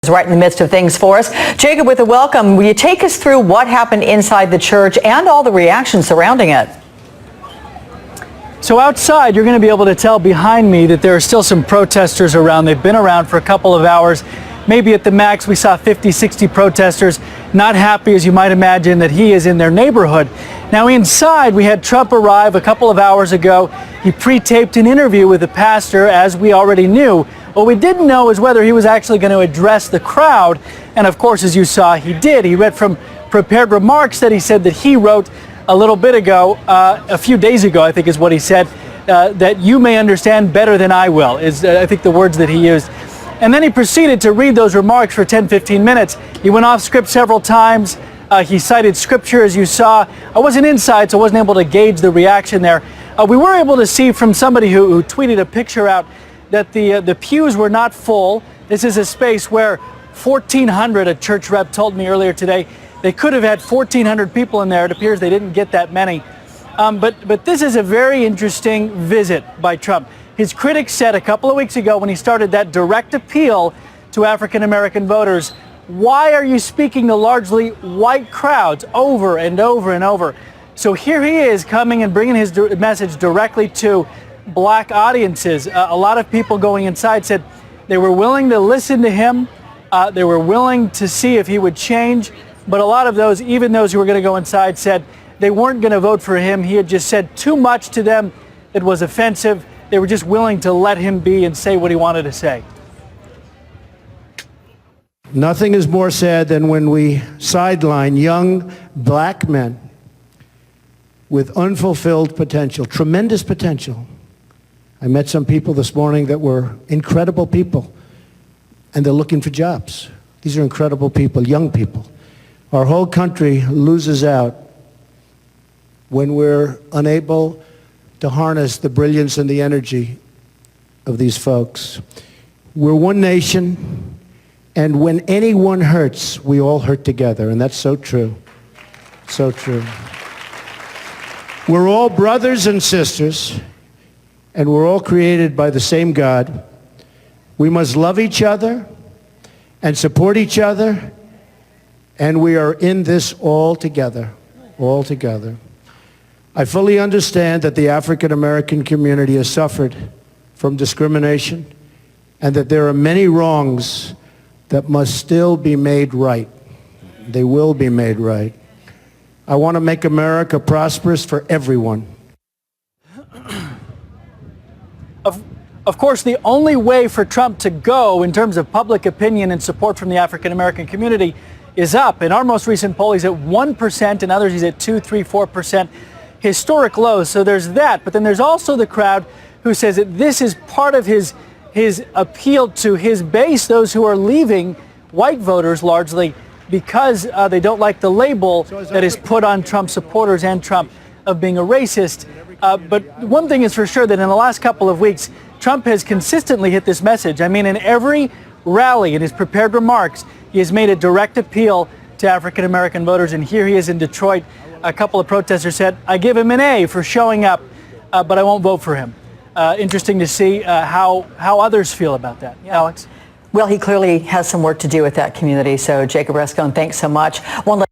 Right in the midst of things for us. Jacob, with a welcome, will you take us through what happened inside the church and all the reactions surrounding it? So outside, you're going to be able to tell behind me that there are still some protesters around. They've been around for a couple of hours. Maybe at the max, we saw 50, 60 protesters, not happy, as you might imagine, that he is in their neighborhood. Now inside, we had Trump arrive a couple of hours ago. He pre-taped an interview with the pastor, as we already knew. What we didn't know is whether he was actually going to address the crowd. And of course, as you saw, he did. He read from prepared remarks that he said that he wrote a little bit ago, a few days ago, I think is what he said, that you may understand better than I will, is I think the words that he used. And then he proceeded to read those remarks for 10, 15 minutes. He went off script several times. He cited scripture, as you saw. I wasn't inside, so I wasn't able to gauge the reaction there. We were able to see from somebody who tweeted a picture out that the pews were not full. This is a space where 1,400, a church rep told me earlier today, they could have had 1,400 people in there. It appears they didn't get that many. But this is a very interesting visit by Trump. His critics said a couple of weeks ago when he started that direct appeal to African-American voters, why are you speaking to largely white crowds over and over and over? So here he is coming and bringing his message directly to black audiences. A lot of people going inside said they were willing to listen to him. They were willing to see if he would change. But a lot of those, even those who were going to go inside, said they weren't going to vote for him. He had just said too much to them that was offensive. They were just willing to let him be and say what he wanted to say. Nothing is more sad than when we sideline young black men with unfulfilled potential, tremendous potential. I met some people this morning that were incredible people, and they're looking for jobs. These are incredible people, young people. Our whole country loses out when we're unable to harness the brilliance and the energy of these folks. We're one nation, and when anyone hurts, we all hurt together, and that's so true, so true. We're all brothers and sisters, and we're all created by the same God. We must love each other and support each other, and we are in this all together, all together. I fully understand that the African American community has suffered from discrimination and that there are many wrongs that must still be made right. They will be made right. I want to make America prosperous for everyone. Of course, the only way for Trump to go in terms of public opinion and support from the African American community is up. In our most recent poll, he's at 1%, and others he's at 2, 3, 4%. Historic lows, so there's that. But then there's also the crowd who says that this is part of his appeal to his base, those who are leaving, white voters largely, because they don't like the label that is put on Trump supporters and Trump of being a racist. But one thing is for sure, that in the last couple of weeks, Trump has consistently hit this message. I mean, in every rally, in his prepared remarks, he has made a direct appeal to African American voters, and here he is in Detroit. A couple of protesters said, I give him an A for showing up, but I won't vote for him. Interesting to see how others feel about that. Yeah. Alex? Well, he clearly has some work to do with that community. So Jacob Rascon, thanks so much. One last